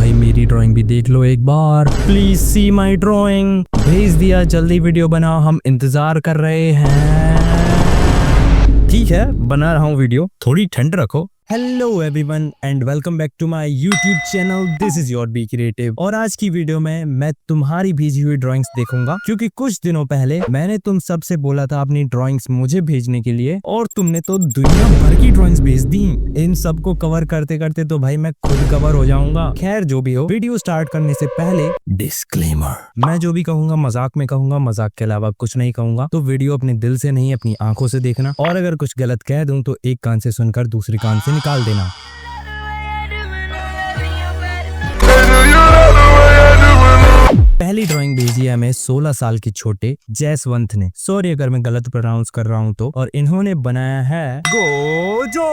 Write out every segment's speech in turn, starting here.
भाई मेरी ड्राइंग भी देख लो एक बार, प्लीज सी माई ड्राइंग। भेज दिया, जल्दी वीडियो बनाओ, हम इंतजार कर रहे हैं। ठीक है, बना रहा हूँ वीडियो, थोड़ी ठंड रखो। Hello everyone and welcome back to my YouTube channel, this is your be creative. और आज की वीडियो में मैं तुम्हारी भेजी हुई ड्राइंग्स देखूंगा, क्योंकि कुछ दिनों पहले मैंने तुम सबसे बोला था अपनी ड्राइंग्स मुझे भेजने के लिए, और तुमने तो दुनिया भर की ड्राइंग्स भेज दी। इन सबको कवर करते करते तो भाई मैं खुद कवर हो जाऊंगा। खैर जो भी हो, वीडियो स्टार्ट करने से पहले डिस्क्लेमर, मैं जो भी कहूंगा मजाक में कहूंगा, मजाक के अलावा कुछ नहीं कहूंगा। तो वीडियो अपने दिल से नहीं अपनी आंखों से देखना, और अगर कुछ गलत कह दूं तो एक कान से सुनकर दूसरे कान से निकाल देना। पहली ड्राइंग भेजी है हमें 16 साल के छोटे जयसवंत ने, सॉरी अगर मैं गलत प्रोनाउंस कर रहा हूँ तो। और इन्होंने बनाया है गोजो।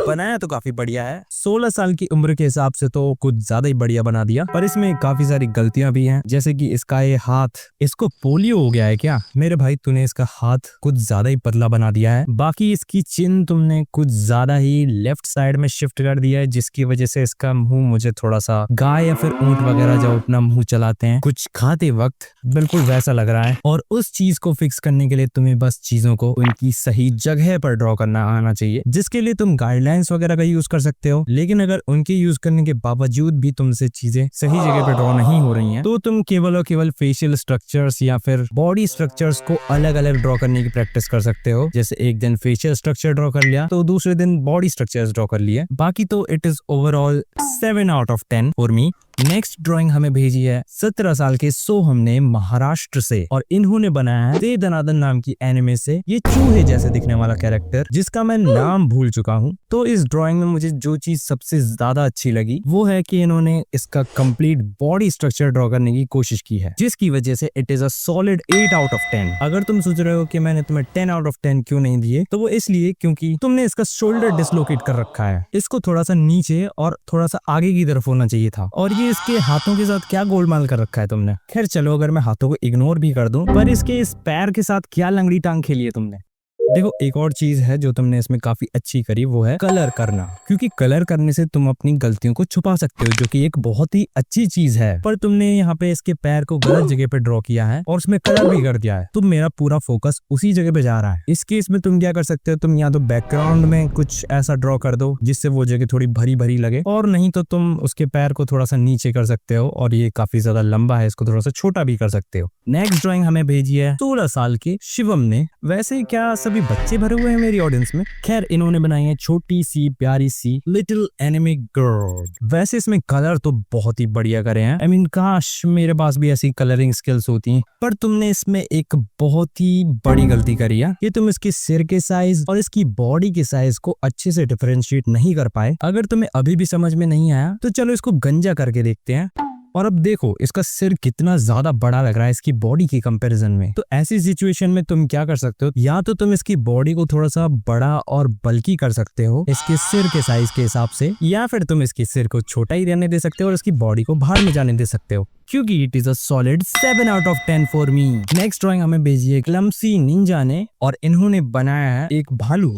बनाया तो काफी बढ़िया है, 16 साल की उम्र के हिसाब से तो कुछ ज्यादा ही बढ़िया बना दिया, पर इसमें काफी सारी गलतियां भी हैं। जैसे कि इसका ये हाथ, इसको पोलियो हो गया है क्या मेरे भाई? तूने इसका हाथ कुछ ज्यादा ही पतला बना दिया है। बाकी इसकी चिन तुमने कुछ ज्यादा ही लेफ्ट साइड में शिफ्ट कर दिया है, जिसकी वजह से इसका मुंह मुझे थोड़ा सा गाय या फिर ऊंट वगैरह जो अपना मुंह चलाते हैं कुछ खाते वक्त, बिल्कुल वैसा लग रहा है। और उस चीज को फिक्स करने के लिए तुम्हें बस चीजों को उनकी सही जगह पर ड्रॉ करना आना चाहिए, जिसके लिए तुम गाइडलाइंस वगैरह का यूज कर सकते हो। लेकिन अगर उनके यूज करने के बावजूद भी तुमसे चीजें सही जगह पर ड्रॉ नहीं हो रही हैं, तो तुम केवल और केवल फेशियल स्ट्रक्चर्स या फिर बॉडी स्ट्रक्चर्स को अलग अलग ड्रॉ करने की प्रैक्टिस कर सकते हो। जैसे एक दिन फेशियल स्ट्रक्चर ड्रॉ कर लिया तो दूसरे दिन बॉडी स्ट्रक्चर्स ड्रॉ कर लिए। बाकी तो it is overall 7 out of 10 for me. Next drawing हमें भेजी है 17 साल के सोहम ने महाराष्ट्र से, और इन्होंने बनाया है दे दनादन नाम की एनिमे से ये चूहे जैसे दिखने वाला कैरेक्टर, जिसका मैं नाम भूल चुका हूँ। तो इस ड्राइंग में मुझे जो चीज सबसे ज्यादा अच्छी लगी वो है कि इन्होंने इसका कंप्लीट बॉडी स्ट्रक्चर ड्रॉ करने की कोशिश की है, जिसकी वजह से it is a solid 8 out of 10। अगर तुम सोच रहे हो कि मैंने तुम्हें 10 out of 10 क्यों नहीं दिए, तो वो इसलिए क्योंकि तुमने इसका शोल्डर डिसलोकेट कर रखा है। इसको थोड़ा सा नीचे और थोड़ा सा आगे की तरफ होना चाहिए था, और ये इसके हाथों के साथ क्या गोलमाल कर रखा है तुमने। खैर चलो, अगर मैं हाथों को इग्नोर भी कर दूं, पर इसके इस पैर के साथ क्या लंगड़ी टांग खेली है तुमने। देखो, एक और चीज है जो तुमने इसमें काफी अच्छी करी, वो है कलर करना, क्योंकि कलर करने से तुम अपनी गलतियों को छुपा सकते हो, जो कि एक बहुत ही अच्छी चीज है। पर तुमने यहाँ पे इसके पैर को गलत जगह पे ड्रॉ किया है और उसमें कलर भी कर दिया है, तो मेरा पूरा फोकस उसी जगह पे जा रहा है। इस केस में तुम क्या कर सकते हो, तुम या तो बैकग्राउंड में कुछ ऐसा ड्रॉ कर दो जिससे वो जगह थोड़ी भरी भरी लगे, और नहीं तो तुम उसके पैर को थोड़ा सा नीचे कर सकते हो, और ये काफी ज्यादा लंबा है, इसको थोड़ा सा छोटा भी कर सकते हो। नेक्स्ट ड्रॉइंग हमें भेजी है 16 साल के शिवम ने। वैसे क्या सभी बच्चे भरे हुए हैं मेरी ऑडियंस में? खैर, इन्होंने बनाई है छोटी सी प्यारी सी लिटिल एनिमे गर्ल। वैसे इसमें कलर तो बहुत ही बढ़िया करे हैं, आई मीन काश मेरे पास भी ऐसी कलरिंग स्किल्स होती। पर तुमने इसमें एक बहुत ही बड़ी गलती करी है कि तुम इसके सिर के साइज और इसकी बॉडी के साइज को अच्छे से डिफरेंशिएट नहीं कर पाए। अगर तुम्हें अभी भी समझ में नहीं आया तो चलो इसको गंजा करके देखते हैं। और अब देखो, इसका सिर कितना ज्यादा बड़ा लग रहा है इसकी बॉडी की कंपैरिजन में। तो ऐसी सिचुएशन में तुम क्या कर सकते हो, या तो तुम इसकी बॉडी को थोड़ा सा बड़ा और बल्कि कर सकते हो इसके सिर के साइज के हिसाब से, या फिर तुम इसके सिर को छोटा ही रहने दे सकते हो और इसकी बॉडी को बाहर में जाने दे सकते हो, क्योंकि it is a solid 7 out of 10 for me. Next drawing हमें भेजी है क्लमसी निंजा ने, और इन्होंने बनाया है एक भालू,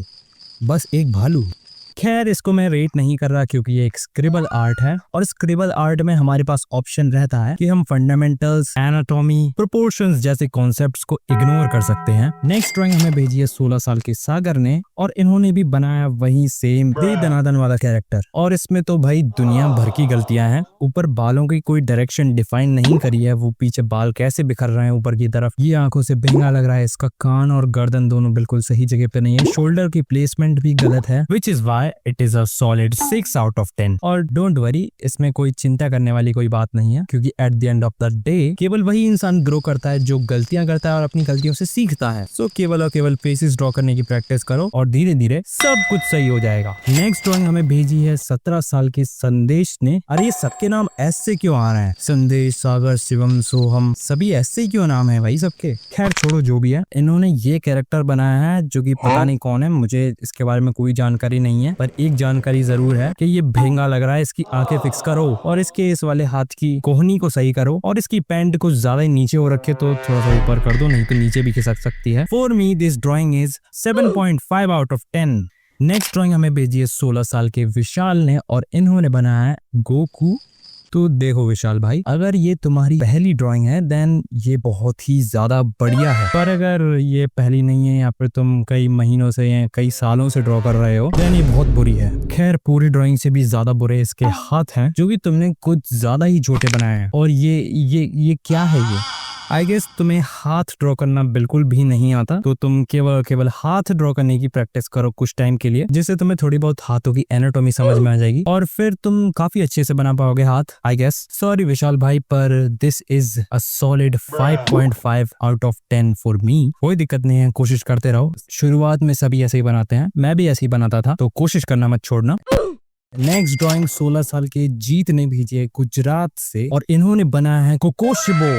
बस एक भालू। खैर, इसको मैं रेट नहीं कर रहा क्योंकि ये एक स्क्रिबल आर्ट है, और स्क्रिबल आर्ट में हमारे पास ऑप्शन रहता है कि हम फंडामेंटल्स, एनाटॉमी, प्रोपोर्शंस जैसे कॉन्सेप्ट्स को इग्नोर कर सकते हैं। नेक्स्ट ड्राइंग हमें भेजी है 16 साल के सागर ने, और इन्होंने भी बनाया वही सेम दे दनादन वाला कैरेक्टर, और इसमें तो भाई दुनिया भर की गलतियां हैं। ऊपर बालों की कोई डायरेक्शन डिफाइन नहीं करी है, वो पीछे बाल कैसे बिखर रहे हैं ऊपर की तरफ, ये आंखों से बेंगा लग रहा है। इसका कान और गर्दन दोनों बिल्कुल सही जगह पे नहीं है, शोल्डर की प्लेसमेंट भी गलत है, which is why it is a solid 6 out of 10। और डोंट वरी, इसमें कोई चिंता करने वाली कोई बात नहीं है, क्योंकि at the end of the day केवल वही इंसान ग्रो करता है जो गलतियां करता है और अपनी गलतियों से सीखता है। सो केवल और केवल फेसेस ड्रॉ करने की प्रैक्टिस करो और धीरे धीरे सब कुछ सही हो जाएगा। नेक्स्ट ड्राइंग हमें भेजी है 17 साल के संदेश ने। अरे ये सबके नाम एस से क्यों आ रहे हैं? संदेश, सागर, शिवम, सोहम, सभी एस से क्यों नाम है भाई सबके? खैर छोड़ो, जो भी है, इन्होंने ये कैरेक्टर बनाया है जो कि पता नहीं कौन है, मुझे इसके बारे में कोई जानकारी नहीं है, पर एक जानकारी जरूर है कि ये भेंगा लग रहा है। इसकी आंखें फिक्स करो और इसके इस वाले हाथ की कोहनी को सही करो, और इसकी पैंट कुछ ज्यादा ही नीचे हो रखे तो थोड़ा सा ऊपर कर दो, नहीं तो नीचे भी खिसक सकती है। For me this drawing is 7.5 out of 10। Next drawing हमें भेजी है 16 साल के विशाल ने और इन्होंने बनाया है गोकू। तो देखो विशाल भाई, अगर ये तुम्हारी पहली ड्राइंग है देन ये बहुत ही ज्यादा बढ़िया है, पर अगर ये पहली नहीं है या फिर तुम कई महीनों से या कई सालों से ड्रॉ कर रहे हो देन ये बहुत बुरी है। खैर पूरी ड्राइंग से भी ज्यादा बुरे इसके हाथ हैं जो कि तुमने कुछ ज्यादा ही छोटे बनाए हैं। और ये क्या है ये? आई गेस तुम्हें हाथ ड्रॉ करना बिल्कुल भी नहीं आता, तो तुम केवल हाथ ड्रॉ करने की प्रैक्टिस करो कुछ टाइम के लिए, जिससे तुम्हें थोड़ी बहुत हाथों की एनाटॉमी समझ में आ जाएगी और फिर तुम काफी अच्छे से बना पाओगे हाथ आई गेस। सॉरी विशाल भाई, पर this is a solid 5.5 out of 10 for मी। कोई दिक्कत नहीं है, कोशिश करते रहो। शुरुआत में सभी ऐसे ही बनाते हैं, मैं भी ऐसे ही बनाता था, तो कोशिश करना मत छोड़ना। नेक्स्ट ड्राइंग 16 साल के जीत ने भेजी है गुजरात से और इन्होंने बनाया है कोकोशिबो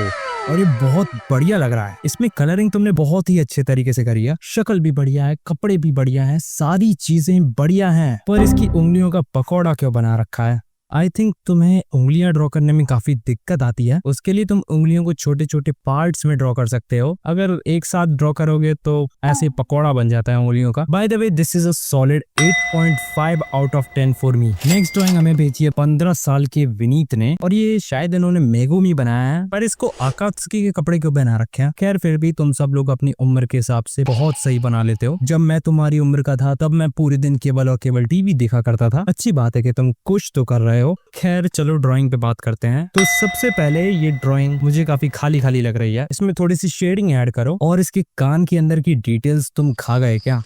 और ये बहुत बढ़िया लग रहा है। इसमें कलरिंग तुमने बहुत ही अच्छे तरीके से करी है, शक्ल भी बढ़िया है, कपड़े भी बढ़िया हैं, सारी चीजें बढ़िया हैं, पर इसकी उंगलियों का पकौड़ा क्यों बना रखा है? आई थिंक तुम्हें उंगलियां ड्रॉ करने में काफी दिक्कत आती है, उसके लिए तुम उंगलियों को छोटे छोटे पार्ट्स में ड्रॉ कर सकते हो। अगर एक साथ ड्रॉ करोगे तो ऐसे पकौड़ा बन जाता है उंगलियों का। By the way this is a solid 8.5 out of 10 for me. Next drawing हमें भेजी है 15 साल के विनीत ने और ये शायद इन्होंने मेगुमी बनाया है, पर इसको आकात्सुकी के कपड़े क्यों पहना रखे हैं? खैर फिर भी तुम सब लोग अपनी उम्र के हिसाब से बहुत सही बना लेते हो। जब मैं तुम्हारी उम्र का था तब मैं पूरे दिन केवल और केवल टीवी देखा करता था। अच्छी बात है कि तुम कुछ तो कर रहे हो। खैर चलो ड्राइंग पे बात करते हैं। तो सबसे पहले ये ड्राइंग मुझे काफी खाली खाली लग रही है, इसमें थोड़ी सी शेडिंग ऐड करो। और इसके कान के अंदर की डिटेल्स तुम खा गए क्या?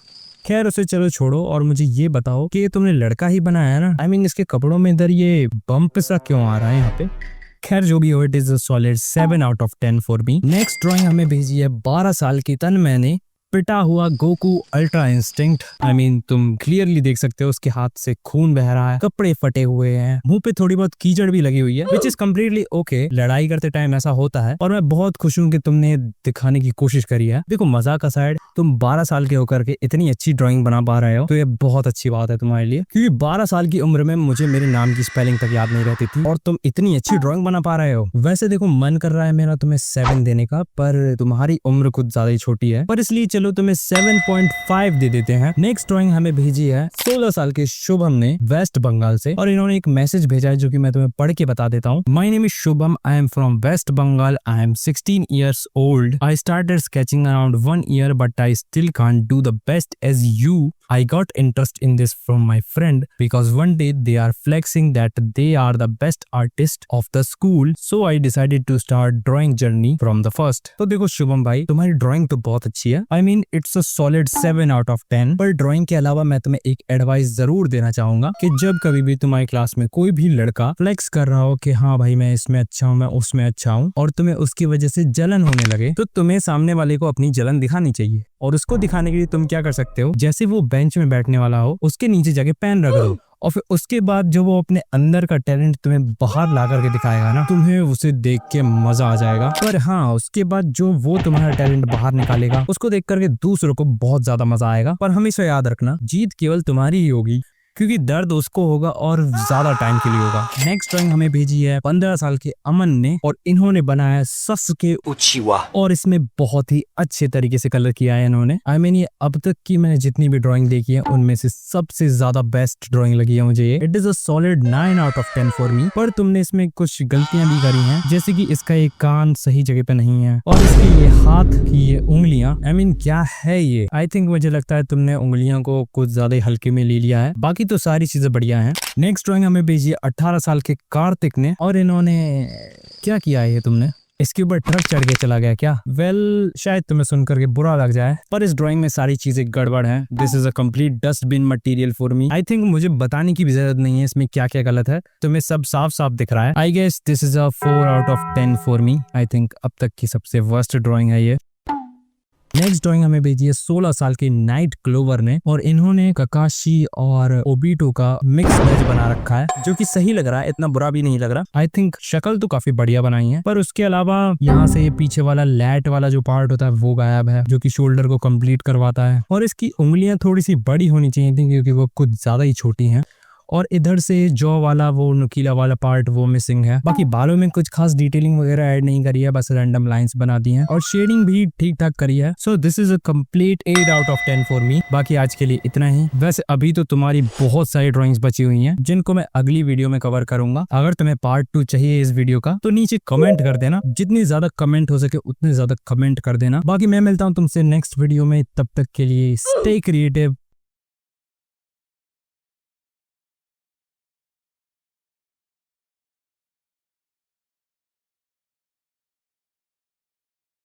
खैर उसे चलो छोड़ो और मुझे ये बताओ कि तुमने लड़का ही बनाया है ना? आई मीन इसके कपड़ों में इधर ये बम्प सा क्यों आ रहा है यहाँ पे? खैर जो भी हो, it is a solid 7 out of 10 for me. Next drawing हमें भेजी है 12 साल की तन्मय ने। पिटा हुआ Goku ultra instinct. I mean तुम क्लियरली देख सकते हो उसके हाथ से खून बह रहा है, कपड़े फटे हुए हैं, मुंह पे थोड़ी बहुत कीचड़ भी लगी हुई है, विच इज कम्प्लीटली ओके। लड़ाई करते टाइम ऐसा होता है और मैं बहुत खुश हूँ कि तुमने दिखाने की कोशिश करी है। देखो मजाक असाइड, तुम 12 साल के होकर के इतनी अच्छी ड्राइंग बना पा रहे हो तो ये बहुत अच्छी बात है तुम्हारे लिए, क्योंकि 12 साल की उम्र में मुझे मेरे नाम की स्पेलिंग तक याद नहीं रहती थी और तुम इतनी अच्छी ड्राइंग बना पा रहे हो। वैसे देखो मन कर रहा है मेरा तुम्हें 7 देने का, पर तुम्हारी उम्र कुछ ज्यादा ही छोटी है, पर इसलिए चलो तुम्हें 7.5 दे देते हैं। नेक्स्ट ड्राइंग हमें भेजी है 16 साल के शुभम ने वेस्ट बंगाल से और इन्होंने एक मैसेज भेजा है जो कि मैं तुम्हें पढ़ के बता देता हूँ। My name is Shubham, I am from West Bengal, I am 16 years old. I started sketching around 1 year but I still can't do the best as you. I got interest in this from my friend because one day they are flexing that they are the best artist of the school, so I decided to start drawing journey from the first. तो देखो शुभम भाई, तुम्हारी drawing तो बहुत अच्छी है। I mean it's a solid 7 out of 10, पर drawing के अलावा मैं तुम्हें एक एडवाइस जरूर देना चाहूंगा कि जब कभी भी तुम्हारी क्लास में कोई भी लड़का फ्लेक्स कर रहा हो कि हाँ भाई मैं इसमें अच्छा हूँ, मैं उसमें अच्छा हूँ, और तुम्हें उसकी वजह से जलन होने लगे, तो तुम्हें सामने वाले को अपनी जलन दिखानी चाहिए। और उसको दिखाने के लिए तुम क्या कर सकते हो, जैसे वो बेंच में बैठने वाला हो उसके नीचे जाके पेन रख दो और फिर उसके बाद जो वो अपने अंदर का टैलेंट तुम्हें बाहर ला करके दिखाएगा ना, तुम्हें उसे देख के मजा आ जाएगा। पर हाँ उसके बाद जो वो तुम्हारा टैलेंट बाहर निकालेगा उसको देख करके दूसरों को बहुत ज्यादा मजा आएगा। पर हमेशा याद रखना जीत केवल तुम्हारी ही होगी, क्योंकि दर्द उसको होगा और ज्यादा टाइम के लिए होगा। नेक्स्ट ड्राइंग हमें भेजी है 15 साल के अमन ने और इन्होंने बनाया है ससुके उचिवा और इसमें बहुत ही अच्छे तरीके से कलर किया है इन्होंने। आई मीन ये अब तक की मैंने जितनी भी ड्राइंग देखी है उनमें से सबसे ज्यादा बेस्ट ड्राइंग लगी है मुझे ये। It is a solid 9 out of 10 for मी। पर तुमने इसमें कुछ गलतियां भी करी हैं, जैसे कि इसका एक कान सही जगह पे नहीं है और इसके ये हाथ की ये उंगलियां, आई मीन क्या है ये? आई थिंक मुझे लगता है तुमने उंगलियों को कुछ ज्यादा ही हल्के में ले लिया है, बाकी तो सारी चीजें बढ़िया हैं। नेक्स्ट ड्राइंग हमें भेजी है 18 साल के कार्तिक ने और इन्होंने क्या किया है? ये तुमने इसके ऊपर ट्रक चढ़ के चला गया क्या? वेल शायद तुम्हें सुन करके बुरा लग जाए, पर इस ड्राइंग में सारी चीजें गड़बड़ हैं। This is a complete dustbin material for me. I think मुझे बताने की भी जरूरत नहीं है इसमें क्या क्या गलत है, तुम्हें सब साफ साफ दिख रहा है। I guess this is a 4 out of 10 for me. I think अब तक की सबसे वर्स्ट ड्राइंग है ये। नेक्स्ट ड्राइंग हमें भेजी है 16 साल के नाइट क्लोवर ने और इन्होंने ककाशी और ओबीटो का मिक्स मैच बना रखा है, जो कि सही लग रहा है, इतना बुरा भी नहीं लग रहा। आई थिंक शक्ल तो काफी बढ़िया बनाई है, पर उसके अलावा यहाँ से ये पीछे वाला लैट वाला जो पार्ट होता है वो गायब है, जो कि शोल्डर को कंप्लीट करवाता है। और इसकी उंगलियां थोड़ी सी बड़ी होनी चाहिए थी क्योंकि वो कुछ ज्यादा ही छोटी हैं। और इधर से जॉ वाला वो नुकीला वाला पार्ट वो मिसिंग है। बाकी बालों में कुछ खास डिटेलिंग वगैरह ऐड नहीं करी है, बस रैंडम लाइंस बना दी हैं और शेडिंग भी ठीक ठाक करी है। So this is a complete 8 out of 10 for मी। बाकी आज के लिए इतना ही। वैसे अभी तो तुम्हारी बहुत सारी ड्राइंग्स बची हुई हैं जिनको मैं अगली वीडियो में कवर करूंगा। अगर तुम्हें पार्ट 2 चाहिए इस वीडियो का तो नीचे कमेंट कर देना, जितनी ज्यादा कमेंट हो सके उतने ज्यादा कमेंट कर देना। बाकी मैं मिलता हूँ तुमसे नेक्स्ट वीडियो में, तब तक के लिए स्टे क्रिएटिव,